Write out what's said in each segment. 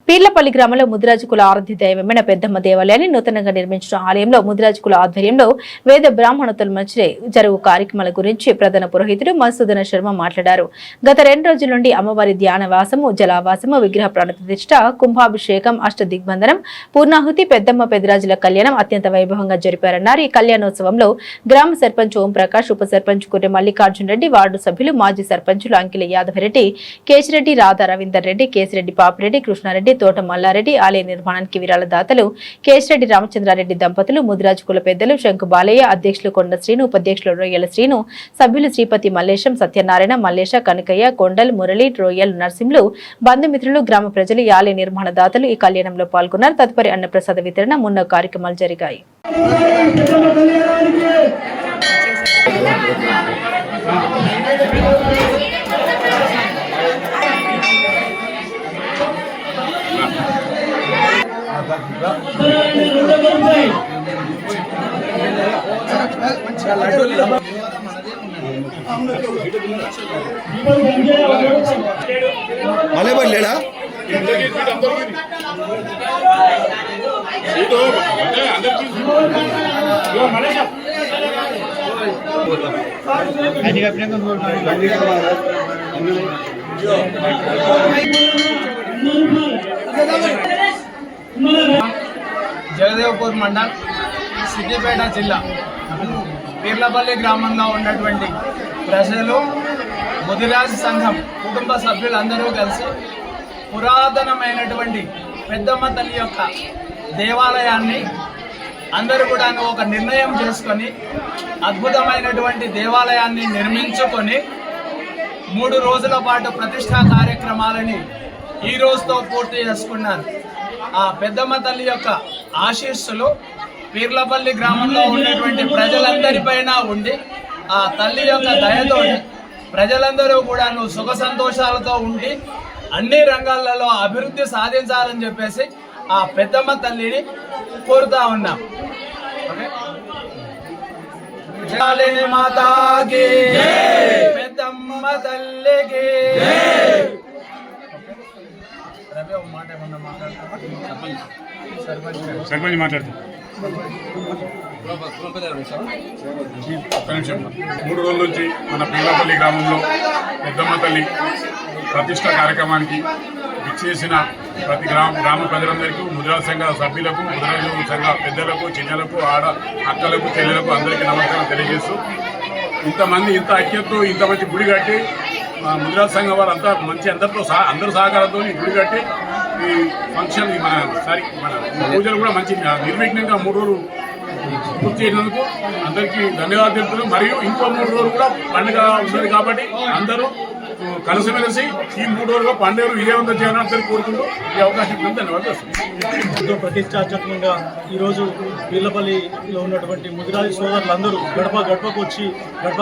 పీర్లపల్లి గ్రామంలో ముదిరాజు కుల ఆరాధ్య దైవమైన పెద్దమ్మ దేవాలయాన్ని నూతనంగా నిర్మించిన ఆలయంలో ముదిరాజు కుల ఆధ్వర్యంలో వేద బ్రాహ్మణోత్తల మధ్య జరుగు కార్యక్రమాల గురించి ప్రధాన పురోహితుడు మధుసూదన శర్మ మాట్లాడారు. గత 2 రోజుల నుండి అమ్మవారి ధ్యానవాసము, జలావాసము, విగ్రహ ప్రాణప్రతిష్ఠ, కుంభాభిషేకం, అష్టదిగ్బంధనం, పూర్ణాహుతి, పెద్దమ్మ పెదరాజుల కళ్యాణం అత్యంత వైభవంగా జరిపారన్నారు. ఈ కళ్యాణోత్సవంలో గ్రామ సర్పంచ్ ఓం ప్రకాష్, ఉప సర్పంచ్ కుర్రె మల్లికార్జున రెడ్డి, వార్డు సభ్యులు, మాజీ సర్పంచులు అంకిల యాదవరెడ్డి, కేశిరెడ్డి, రాధా రవీందర్ రెడ్డి, కేశిరెడ్డి పాపిరెడ్డి, కృష్ణారెడ్డి, తోట మల్లారెడ్డి, ఆలయ నిర్మాణానికి విరాళ దాతలు కేశిరెడ్డి రామచంద్రారెడ్డి దంపతులు, ముదిరాజు కుల పెద్దలు శంకు బాలయ్య, అధ్యక్షులు కొండ శ్రీను, ఉపాధ్యక్షులు రొయ్యల శ్రీను, సభ్యులు శ్రీపతి మల్లేశం, సత్యనారాయణ, మల్లేశ, కనకయ్య, కొండల్, మురళి, రొయ్యల్ నర్సింహులు, బంధుమిత్రులు, గ్రామ ప్రజలు, ఈ ఆలయ నిర్మాణ దాతలు ఈ కళ్యాణంలో పాల్గొన్నారు. తదుపరి అన్నప్రసాద వితరణ, మున్నో కార్యక్రమాలు జరిగాయి. లేడా జగదేవ్పూర్ మండల్, సిద్దిపేట జిల్లా పీర్లపల్లి గ్రామంలో ఉన్నటువంటి ప్రజలు, ముదిరాజు సంఘం కుటుంబ సభ్యులందరూ కలిసి పురాతనమైనటువంటి పెద్దమ్మ తల్లి యొక్క దేవాలయాన్ని అందరూ కూడా ఒక నిర్ణయం చేసుకొని అద్భుతమైనటువంటి దేవాలయాన్ని నిర్మించుకొని 3 రోజుల పాటు ప్రతిష్టా కార్యక్రమాలని ఈ రోజుతో పూర్తి చేసుకున్నారు. ఆ పెద్దమ్మ తల్లి యొక్క ఆశీస్సులు పీర్లపల్లి గ్రామంలో ఉన్నటువంటి ప్రజలందరిపైన ఉండి ఆ తల్లి యొక్క దయతో ప్రజలందరూ కూడా సుఖ సంతోషాలతో ఉండి అన్ని రంగాలలో అభివృద్ధి సాధించాలని చెప్పేసి ఆ పెద్దమ్మ తల్లిని కోరుతా ఉన్నాం. మాతాకి పెద్దమ్మ తల్లికి సర్పంచ్ మాట్లాడుతూ 3 రోజుల నుంచి మన పీర్లపల్లి గ్రామంలో పెద్దమ్మ తల్లి ప్రతిష్ట కార్యక్రమానికి విచ్చేసిన ప్రతి గ్రామ ప్రజలందరికీ, ముదిరాజు సంఘ సభ్యులకు, ముదిరాజు సంఘ పెద్దలకు, చిన్నలకు, అక్కలకు, చెల్లెలకు అందరికీ నమస్కారం తెలియజేస్తూ, ఇంతమంది ఇంత ఐక్యతతో ఇంత మంచి గుడి కట్టి ముదిరాజు సంఘం వారు అంతా మంచి అందరూ సహకారంతో గుడి కట్టి ఈ ఫంక్షన్ మన పూజలు కూడా మంచి నిర్విఘ్నంగా 3 రోజులు పూర్తి చేసినందుకు అందరికీ ధన్యవాదాలు తెలుపుతున్నాం. మరియు ఇంకో 3 రోజులు కూడా పండుగ ఉంటుంది కాబట్టి అందరూ కలిసిమెలిసి ఈ 3 రోజుల్లో పండుగలు విజయవంతం చేయాలని అందరికీ కోరుకుంటూ ఈ అవకాశం ఇవ్వడం ధన్యవాదాలు. ఎంతో ప్రతిష్టాత్మకంగా ఈరోజు పీర్లపల్లిలో ఉన్నటువంటి ముదిరాజు సోదరులందరూ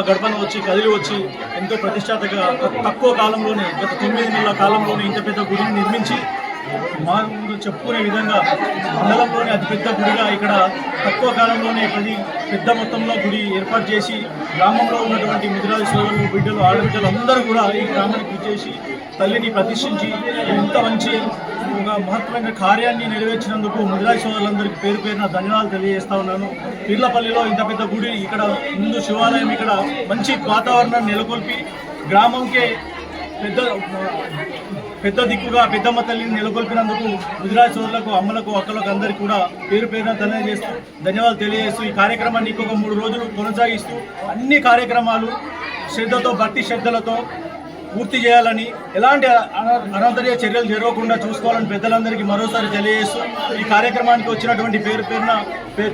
గడపను వచ్చి కదిలి వచ్చి ఎంతో ప్రతిష్టాత్మక తక్కువ కాలంలోనే, గత 9 నెలల కాలంలోనే ఇంత పెద్ద గుడిని నిర్మించి మా ఊరు చెప్పుకునే విధంగా మండలంలోనే అతిపెద్ద గుడిగా ఇక్కడ తక్కువ కాలంలోనే పెద్ద మొత్తంలో గుడి ఏర్పాటు చేసి గ్రామంలో ఉన్నటువంటి ముదిరాజు సోదరులు, బిడ్డలు, ఆడబిడ్డలు అందరూ కూడా ఈ గ్రామానికి విచ్చేసి తల్లిని ప్రతిష్ఠించి ఇంత మంచి ఒక మహత్తరమైన కార్యాన్ని నెరవేర్చినందుకు ముదిరాజు సోదరులందరికీ పేరు పేరున ధన్యవాదాలు తెలియజేస్తా ఉన్నాను. పీర్లపల్లిలో ఇంత పెద్ద గుడి, ఇక్కడ ముందు శివాలయం, ఇక్కడ మంచి వాతావరణాన్ని నెలకొల్పి గ్రామంకే పెద్ద దిక్కుగా పెద్దమ్మ తల్లిని నెలకొల్పినందుకు ముదిరాజు సోదరులకు, అమ్మలకు, అక్కలకు అందరికీ కూడా పేరు పేరున ధన్యవాదాలు తెలియజేస్తూ ఈ కార్యక్రమాన్ని ఇంకొక 3 రోజులు కొనసాగిస్తూ అన్ని కార్యక్రమాలు శ్రద్ధతో, భక్తి శ్రద్ధలతో పూర్తి చేయాలని, ఎలాంటి అనాదరణ చర్యలు జరగకుండా చూసుకోవాలని పెద్దలందరికీ మరోసారి తెలియజేస్తూ ఈ కార్యక్రమానికి వచ్చినటువంటి పేరు పేరున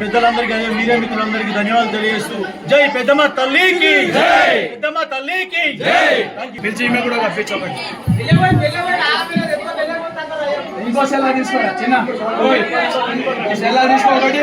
పెద్దలందరికీ, అదే మీడియా మిత్రులందరికీ ధన్యవాదాలు తెలియజేస్తూ జై పెద్దమ్మ తల్లికి, పెద్దమ్మ తల్లికి పిలిచి ఈమె కూడా పంపించకండి. ఇంకో సెల్లా తీసుకోరా చిన్న, సెల్లా తీసుకో ఒకటి.